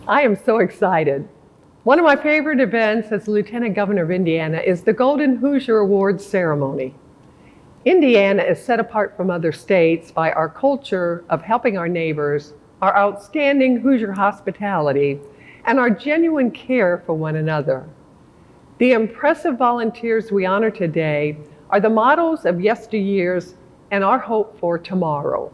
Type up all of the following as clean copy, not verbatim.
I am so excited. One of my favorite events as Lieutenant Governor of Indiana is the Golden Hoosier Award ceremony. Indiana is set apart from other states by our culture of helping our neighbors, our outstanding Hoosier hospitality, and our genuine care for one another. The impressive volunteers we honor today are the models of yesteryears and our hope for tomorrow.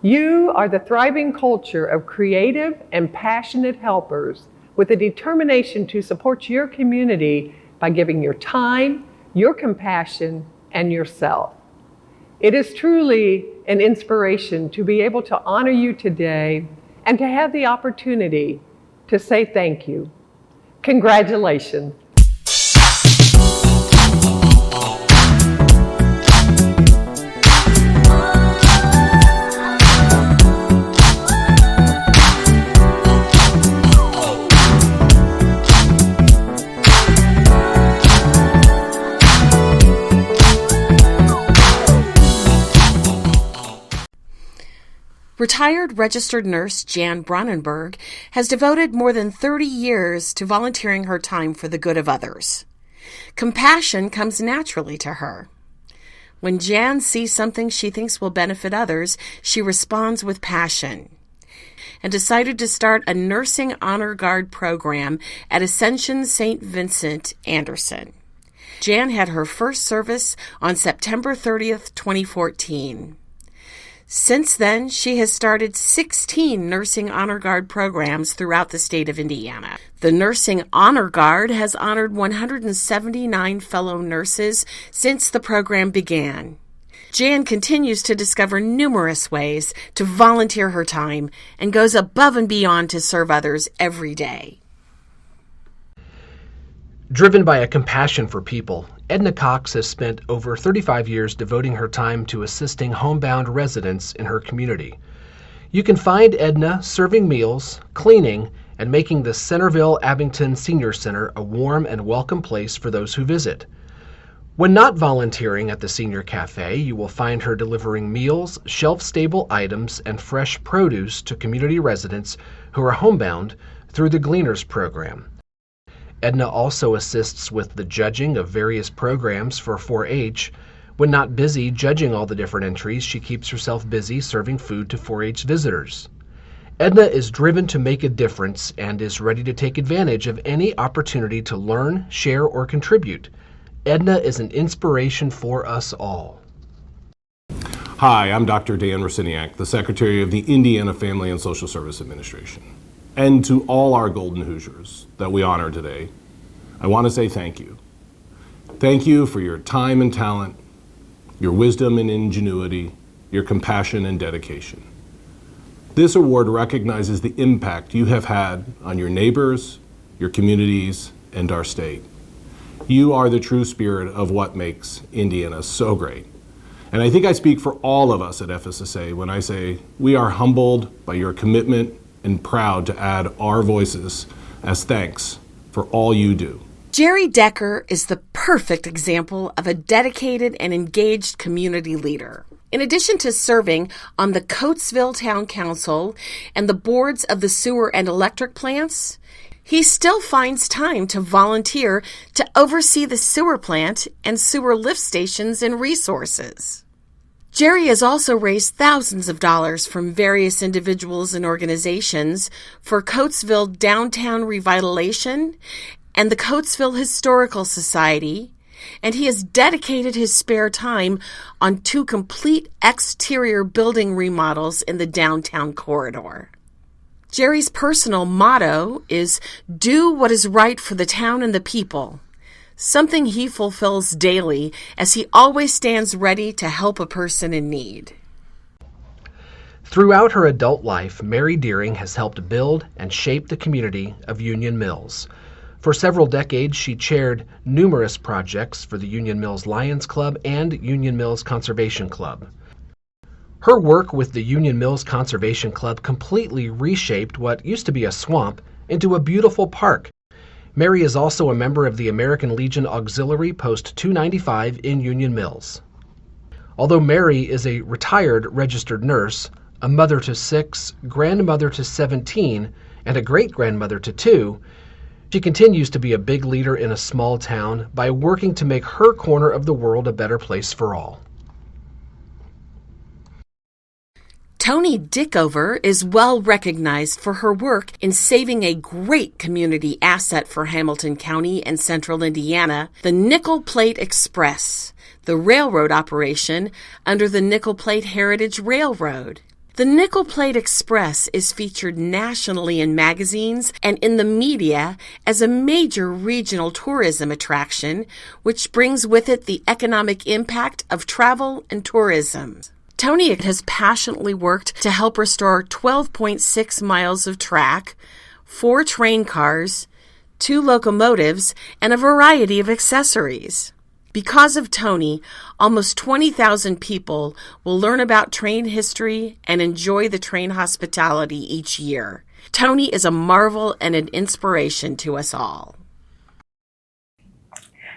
You are the thriving culture of creative and passionate helpers with a determination to support your community by giving your time, your compassion, and yourself. It is truly an inspiration to be able to honor you today and to have the opportunity to say thank you. Congratulations. Retired registered nurse Jan Bronnenberg has devoted more than 30 years to volunteering her time for the good of others. Compassion comes naturally to her. When Jan sees something she thinks will benefit others, she responds with passion and decided to start a nursing honor guard program at Ascension St. Vincent Anderson. Jan had her first service on September 30th, 2014. Since then, she has started 16 Nursing Honor Guard programs throughout the state of Indiana. The Nursing Honor Guard has honored 179 fellow nurses since the program began. Jan continues to discover numerous ways to volunteer her time and goes above and beyond to serve others every day. Driven by a compassion for people, Edna Cox has spent over 35 years devoting her time to assisting homebound residents in her community. You can find Edna serving meals, cleaning, and making the Centerville Abington Senior Center a warm and welcome place for those who visit. When not volunteering at the Senior Cafe, you will find her delivering meals, shelf-stable items, and fresh produce to community residents who are homebound through the Gleaners program. Edna also assists with the judging of various programs for 4-H. When not busy judging all the different entries, she keeps herself busy serving food to 4-H visitors. Edna is driven to make a difference and is ready to take advantage of any opportunity to learn, share, or contribute. Edna is an inspiration for us all. Hi, I'm Dr. Dan Raciniak, the Secretary of the Indiana Family and Social Service Administration. And to all our Golden Hoosiers that we honor today, I want to say thank you. Thank you for your time and talent, your wisdom and ingenuity, your compassion and dedication. This award recognizes the impact you have had on your neighbors, your communities, and our state. You are the true spirit of what makes Indiana so great. And I think I speak for all of us at FSSA when I say we are humbled by your commitment and proud to add our voices as thanks for all you do. Jerry Decker is the perfect example of a dedicated and engaged community leader. In addition to serving on the Coatesville Town Council and the boards of the sewer and electric plants, he still finds time to volunteer to oversee the sewer plant and sewer lift stations and resources. Jerry has also raised thousands of dollars from various individuals and organizations for Coatesville Downtown Revitalization and the Coatesville Historical Society, and he has dedicated his spare time on 2 complete exterior building remodels in the downtown corridor. Jerry's personal motto is, "Do what is right for the town and the people," something he fulfills daily as he always stands ready to help a person in need. Throughout her adult life, Mary Deering has helped build and shape the community of Union Mills. For several decades, she chaired numerous projects for the Union Mills Lions Club and Union Mills Conservation Club. Her work with the Union Mills Conservation Club completely reshaped what used to be a swamp into a beautiful park. Mary is also a member of the American Legion Auxiliary Post 295 in Union Mills. Although Mary is a retired registered nurse, a mother to 6, grandmother to 17, and a great-grandmother to 2, she continues to be a big leader in a small town by working to make her corner of the world a better place for all. Toni Dickover is well recognized for her work in saving a great community asset for Hamilton County and central Indiana, the Nickel Plate Express, the railroad operation under the Nickel Plate Heritage Railroad. The Nickel Plate Express is featured nationally in magazines and in the media as a major regional tourism attraction, which brings with it the economic impact of travel and tourism. Toni has passionately worked to help restore 12.6 miles of track, 4 train cars, 2 locomotives, and a variety of accessories. Because of Toni, almost 20,000 people will learn about train history and enjoy the train hospitality each year. Toni is a marvel and an inspiration to us all.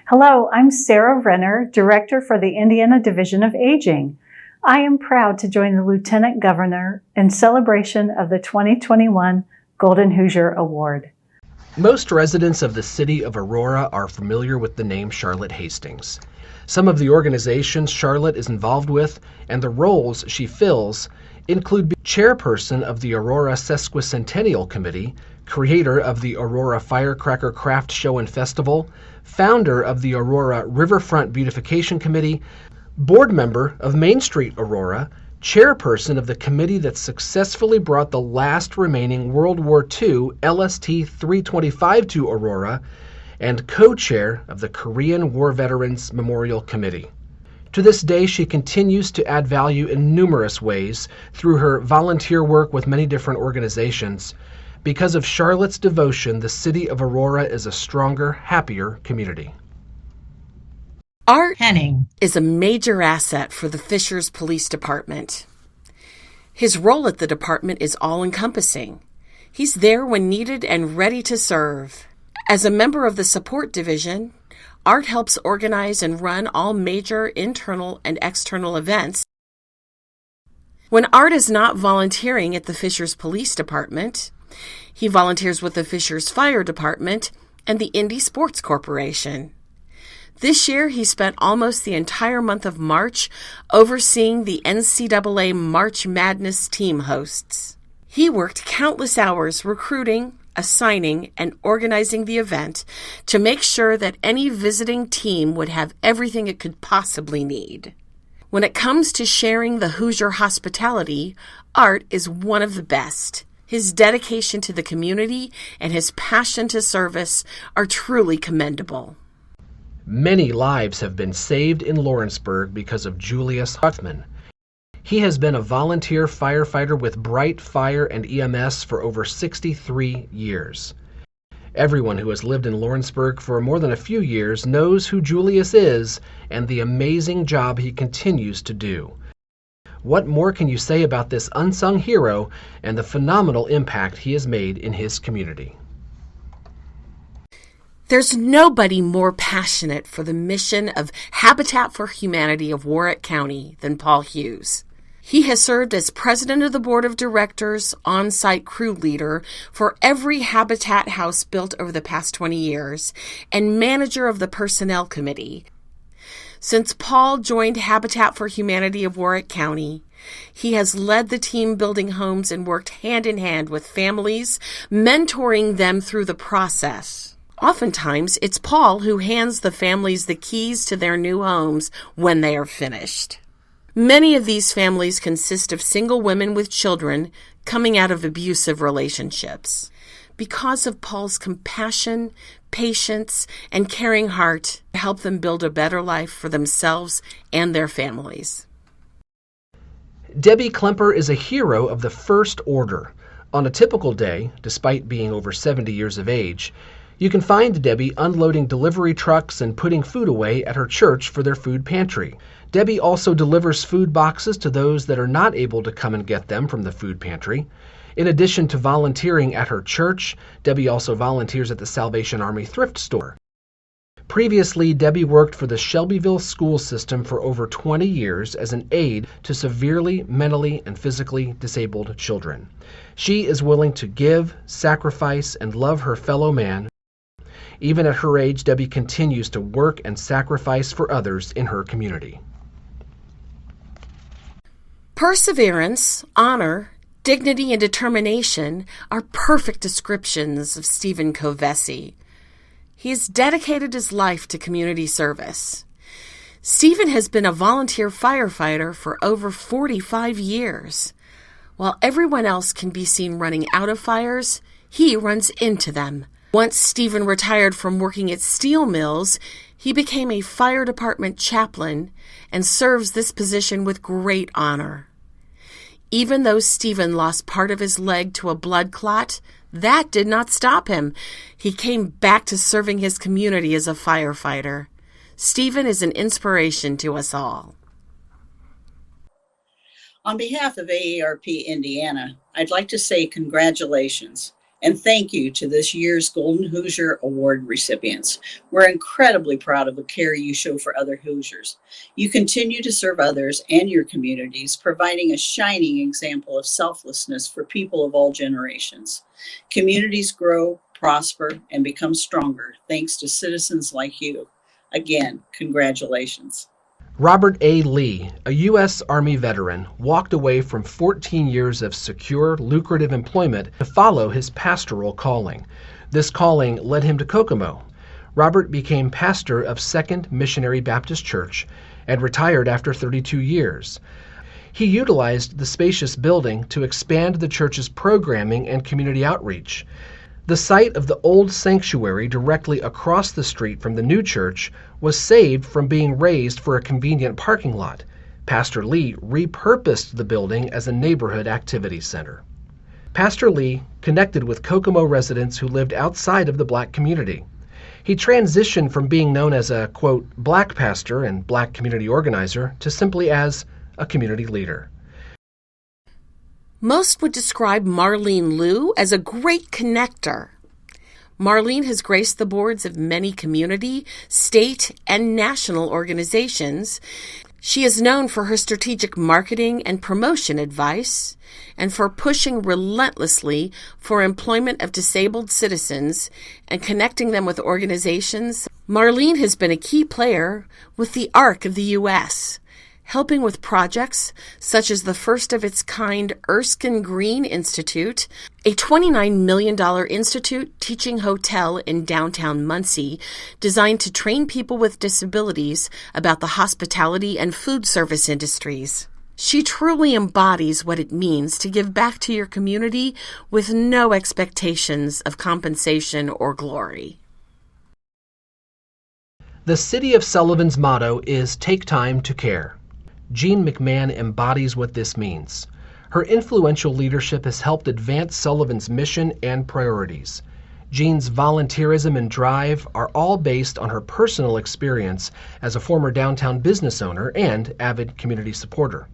Hello, I'm Sarah Renner, Director for the Indiana Division of Aging. I am proud to join the Lieutenant Governor in celebration of the 2021 Golden Hoosier Award. Most residents of the city of Aurora are familiar with the name Charlotte Hastings. Some of the organizations Charlotte is involved with and the roles she fills include being chairperson of the Aurora Sesquicentennial Committee, creator of the Aurora Firecracker Craft Show and Festival, founder of the Aurora Riverfront Beautification Committee, board member of Main Street Aurora, chairperson of the committee that successfully brought the last remaining World War II LST 325 to Aurora, and co-chair of the Korean War Veterans Memorial Committee. To this day, she continues to add value in numerous ways through her volunteer work with many different organizations. Because of Charlotte's devotion, the city of Aurora is a stronger, happier community. Art Henning is a major asset for the Fishers Police Department. His role at the department is all-encompassing. He's there when needed and ready to serve. As a member of the support division, Art helps organize and run all major internal and external events. When Art is not volunteering at the Fishers Police Department, he volunteers with the Fishers Fire Department and the Indy Sports Corporation. This year, he spent almost the entire month of March overseeing the NCAA March Madness team hosts. He worked countless hours recruiting, assigning, and organizing the event to make sure that any visiting team would have everything it could possibly need. When it comes to sharing the Hoosier hospitality, Art is one of the best. His dedication to the community and his passion to service are truly commendable. Many lives have been saved in Lawrenceburg because of Julius Huffman. He has been a volunteer firefighter with Bright Fire and EMS for over 63 years. Everyone who has lived in Lawrenceburg for more than a few years knows who Julius is and the amazing job he continues to do. What more can you say about this unsung hero and the phenomenal impact he has made in his community? There's nobody more passionate for the mission of Habitat for Humanity of Warwick County than Paul Hughes. He has served as president of the board of directors, on-site crew leader for every Habitat house built over the past 20 years, and manager of the personnel committee. Since Paul joined Habitat for Humanity of Warwick County, he has led the team building homes and worked hand in hand with families, mentoring them through the process. Oftentimes, it's Paul who hands the families the keys to their new homes when they are finished. Many of these families consist of single women with children coming out of abusive relationships. Because of Paul's compassion, patience, and caring heart, to help them build a better life for themselves and their families. Debbie Klemper is a hero of the First Order. On a typical day, despite being over 70 years of age, you can find Debbie unloading delivery trucks and putting food away at her church for their food pantry. Debbie also delivers food boxes to those that are not able to come and get them from the food pantry. In addition to volunteering at her church, Debbie also volunteers at the Salvation Army thrift store. Previously, Debbie worked for the Shelbyville school system for over 20 years as an aide to severely mentally and physically disabled children. She is willing to give, sacrifice, and love her fellow man. Even at her age, Debbie continues to work and sacrifice for others in her community. Perseverance, honor, dignity, and determination are perfect descriptions of Stephen Covey. He has dedicated his life to community service. Stephen has been a volunteer firefighter for over 45 years. While everyone else can be seen running out of fires, he runs into them. Once Stephen retired from working at steel mills, he became a fire department chaplain and serves this position with great honor. Even though Stephen lost part of his leg to a blood clot, that did not stop him. He came back to serving his community as a firefighter. Stephen is an inspiration to us all. On behalf of AARP Indiana, I'd like to say congratulations and thank you to this year's Golden Hoosier Award recipients. We're incredibly proud of the care you show for other Hoosiers. You continue to serve others and your communities, providing a shining example of selflessness for people of all generations. Communities grow, prosper, and become stronger thanks to citizens like you. Again, congratulations. Robert A. Lee, a U.S. Army veteran, walked away from 14 years of secure, lucrative employment to follow his pastoral calling. This calling led him to Kokomo. Robert became pastor of Second Missionary Baptist Church and retired after 32 years. He utilized the spacious building to expand the church's programming and community outreach. The site of the old sanctuary directly across the street from the new church was saved from being razed for a convenient parking lot. Pastor Lee repurposed the building as a neighborhood activity center. Pastor Lee connected with Kokomo residents who lived outside of the black community. He transitioned from being known as a, quote, black pastor and black community organizer to simply as a community leader. Most would describe Marlene Liu as a great connector. Marlene has graced the boards of many community, state, and national organizations. She is known for her strategic marketing and promotion advice and for pushing relentlessly for employment of disabled citizens and connecting them with organizations. Marlene has been a key player with the ARC of the U.S., helping with projects such as the first of its kind Erskine Green Institute, a $29 million institute teaching hotel in downtown Muncie designed to train people with disabilities about the hospitality and food service industries. She truly embodies what it means to give back to your community with no expectations of compensation or glory. The City of Sullivan's motto is "Take time to care." Jean McMahon embodies what this means. Her influential leadership has helped advance Sullivan's mission and priorities. Jean's volunteerism and drive are all based on her personal experience as a former downtown business owner and avid community supporter.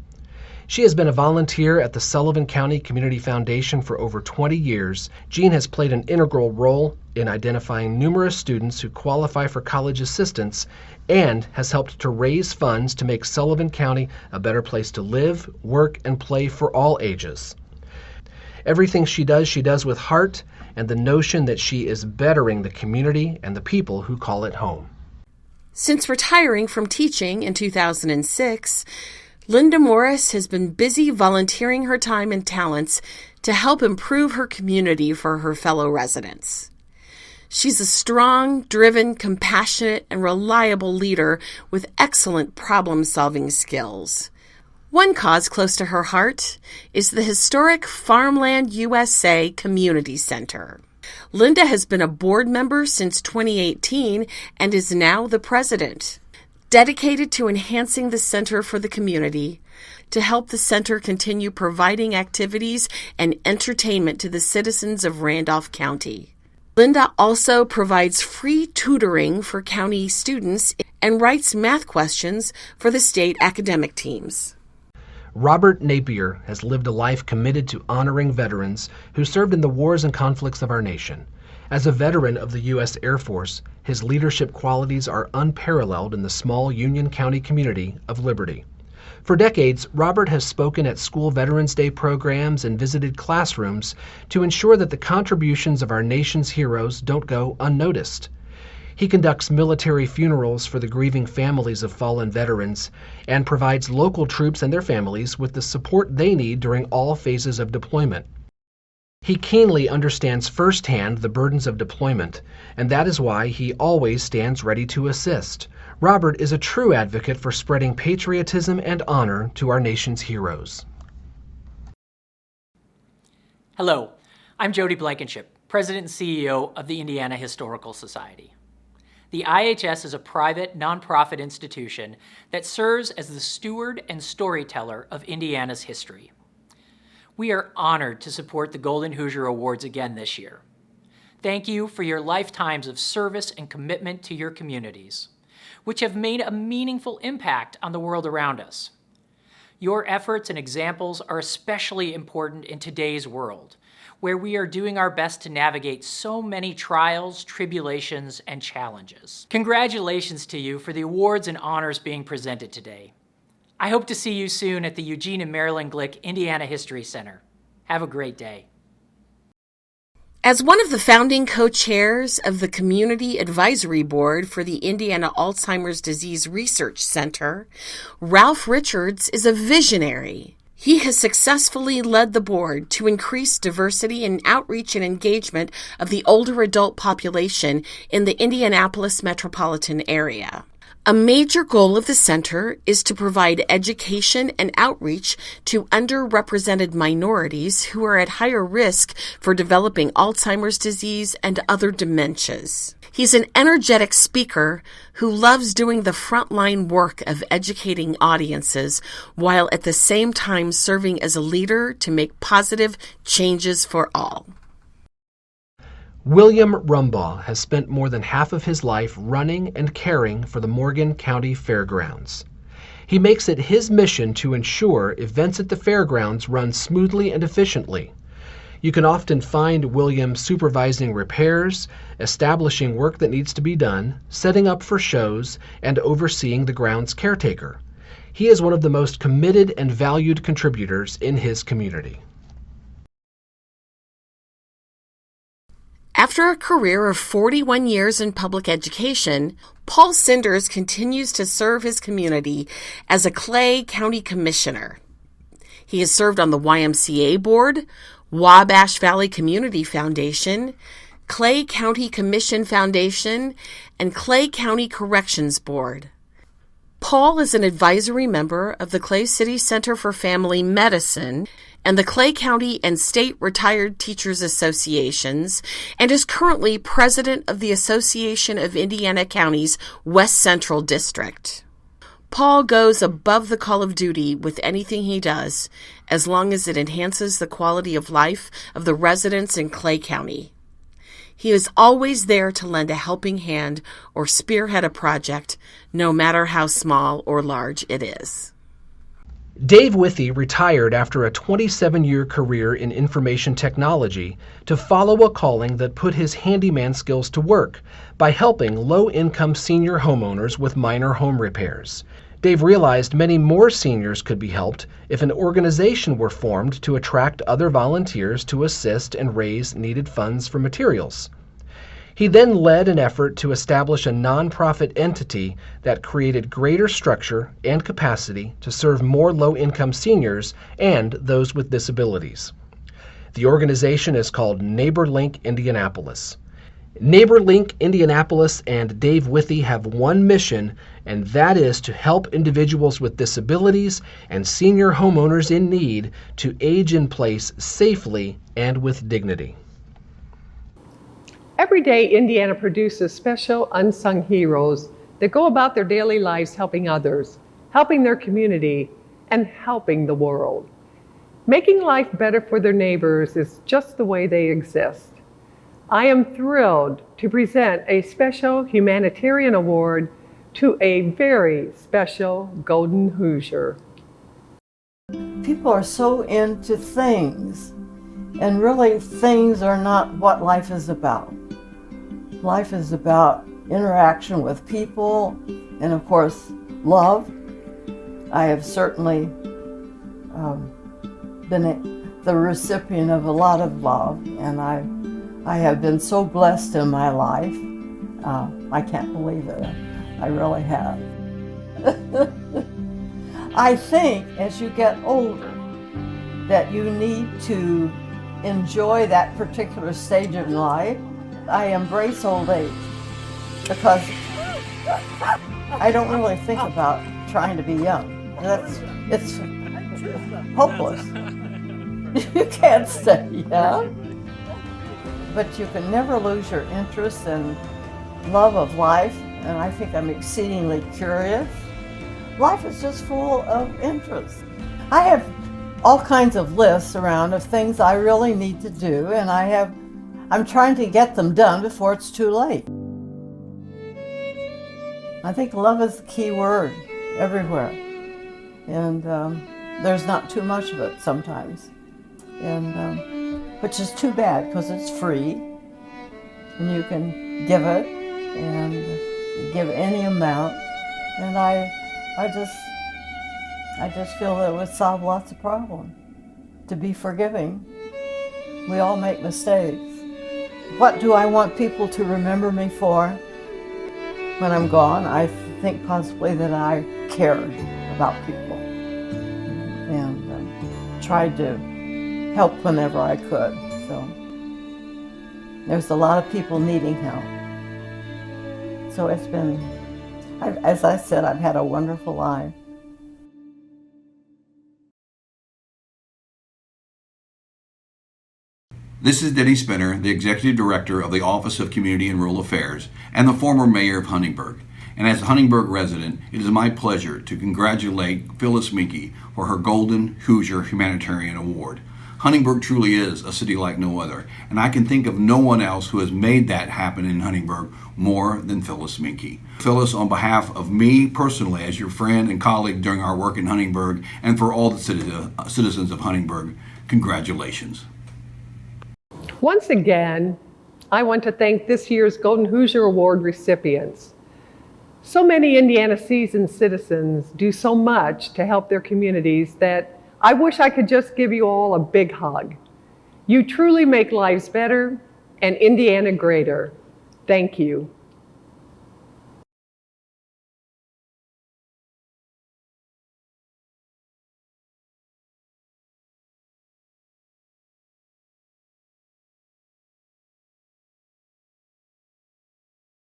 She has been a volunteer at the Sullivan County Community Foundation for over 20 years. Jean has played an integral role in identifying numerous students who qualify for college assistance and has helped to raise funds to make Sullivan County a better place to live, work, and play for all ages. Everything she does with heart and the notion that she is bettering the community and the people who call it home. Since retiring from teaching in 2006, Linda Morris has been busy volunteering her time and talents to help improve her community for her fellow residents. She's a strong, driven, compassionate, and reliable leader with excellent problem-solving skills. One cause close to her heart is the historic Farmland USA Community Center. Linda has been a board member since 2018 and is now the president. Dedicated to enhancing the center for the community, to help the center continue providing activities and entertainment to the citizens of Randolph County. Linda also provides free tutoring for county students and writes math questions for the state academic teams. Robert Napier has lived a life committed to honoring veterans who served in the wars and conflicts of our nation. As a veteran of the U.S. Air Force, his leadership qualities are unparalleled in the small Union County community of Liberty. For decades, Robert has spoken at school Veterans Day programs and visited classrooms to ensure that the contributions of our nation's heroes don't go unnoticed. He conducts military funerals for the grieving families of fallen veterans and provides local troops and their families with the support they need during all phases of deployment. He keenly understands firsthand the burdens of deployment, and that is why he always stands ready to assist. Robert is a true advocate for spreading patriotism and honor to our nation's heroes. Hello, I'm Joan Blankenship, President and CEO of the Indiana Historical Society. The IHS is a private, nonprofit institution that serves as the steward and storyteller of Indiana's history. We are honored to support the Golden Hoosier Awards again this year. Thank you for your lifetimes of service and commitment to your communities, which have made a meaningful impact on the world around us. Your efforts and examples are especially important in today's world, where we are doing our best to navigate so many trials, tribulations, and challenges. Congratulations to you for the awards and honors being presented today. I hope to see you soon at the Eugene and Marilyn Glick Indiana History Center. Have a great day. As one of the founding co-chairs of the Community Advisory Board for the Indiana Alzheimer's Disease Research Center, Ralph Richards is a visionary. He has successfully led the board to increase diversity and outreach and engagement of the older adult population in the Indianapolis metropolitan area. A major goal of the center is to provide education and outreach to underrepresented minorities who are at higher risk for developing Alzheimer's disease and other dementias. He's an energetic speaker who loves doing the frontline work of educating audiences while at the same time serving as a leader to make positive changes for all. William Rumbaugh has spent more than half of his life running and caring for the Morgan County Fairgrounds. He makes it his mission to ensure events at the fairgrounds run smoothly and efficiently. You can often find William supervising repairs, establishing work that needs to be done, setting up for shows, and overseeing the grounds caretaker. He is one of the most committed and valued contributors in his community. After a career of 41 years in public education, Paul Cinders continues to serve his community as a Clay County Commissioner. He has served on the YMCA Board, Wabash Valley Community Foundation, Clay County Commission Foundation, and Clay County Corrections Board. Paul is an advisory member of the Clay City Center for Family Medicine and the Clay County and State Retired Teachers Associations, and is currently president of the Association of Indiana Counties West Central District. Paul goes above the call of duty with anything he does, as long as it enhances the quality of life of the residents in Clay County. He is always there to lend a helping hand or spearhead a project, no matter how small or large it is. Dave Withy retired after a 27-year career in information technology to follow a calling that put his handyman skills to work by helping low-income senior homeowners with minor home repairs. Dave realized many more seniors could be helped if an organization were formed to attract other volunteers to assist and raise needed funds for materials. He then led an effort to establish a nonprofit entity that created greater structure and capacity to serve more low-income seniors and those with disabilities. The organization is called NeighborLink Indianapolis. NeighborLink Indianapolis and Dave Withy have one mission, and that is to help individuals with disabilities and senior homeowners in need to age in place safely and with dignity. Every day, Indiana produces special unsung heroes that go about their daily lives helping others, helping their community, and helping the world. Making life better for their neighbors is just the way they exist. I am thrilled to present a special humanitarian award to a very special Golden Hoosier. People are so into things, and really things are not what life is about. Life is about interaction with people and, of course, love. I have certainly been the recipient of a lot of love, and I have been so blessed in my life. I can't believe it. I really have. I think as you get older that you need to enjoy that particular stage of life. I embrace old age because I don't really think about trying to be young. It's hopeless. You can't stay young. But you can never lose your interest and love of life, and I think I'm exceedingly curious. Life is just full of interest. I have all kinds of lists around of things I really need to do, and I'm trying to get them done before it's too late. I think love is the key word everywhere, and there's not too much of it sometimes, and which is too bad because it's free, and you can give it and give any amount, and I just feel that it would solve lots of problems. To be forgiving. We all make mistakes. What do I want people to remember me for when I'm gone? I think possibly that I cared about people and tried to help whenever I could. So there's a lot of people needing help. So it's been, as I said, I've had a wonderful life. This is Denny Spinner, the Executive Director of the Office of Community and Rural Affairs and the former Mayor of Huntingburg. And as a Huntingburg resident, it is my pleasure to congratulate Phyllis Minke for her Golden Hoosier Humanitarian Award. Huntingburg truly is a city like no other, and I can think of no one else who has made that happen in Huntingburg more than Phyllis Minke. Phyllis, on behalf of me personally as your friend and colleague during our work in Huntingburg and for all the citizens of Huntingburg, congratulations. Once again, I want to thank this year's Golden Hoosier Award recipients. So many Indiana seasoned citizens do so much to help their communities that I wish I could just give you all a big hug. You truly make lives better and Indiana greater. Thank you.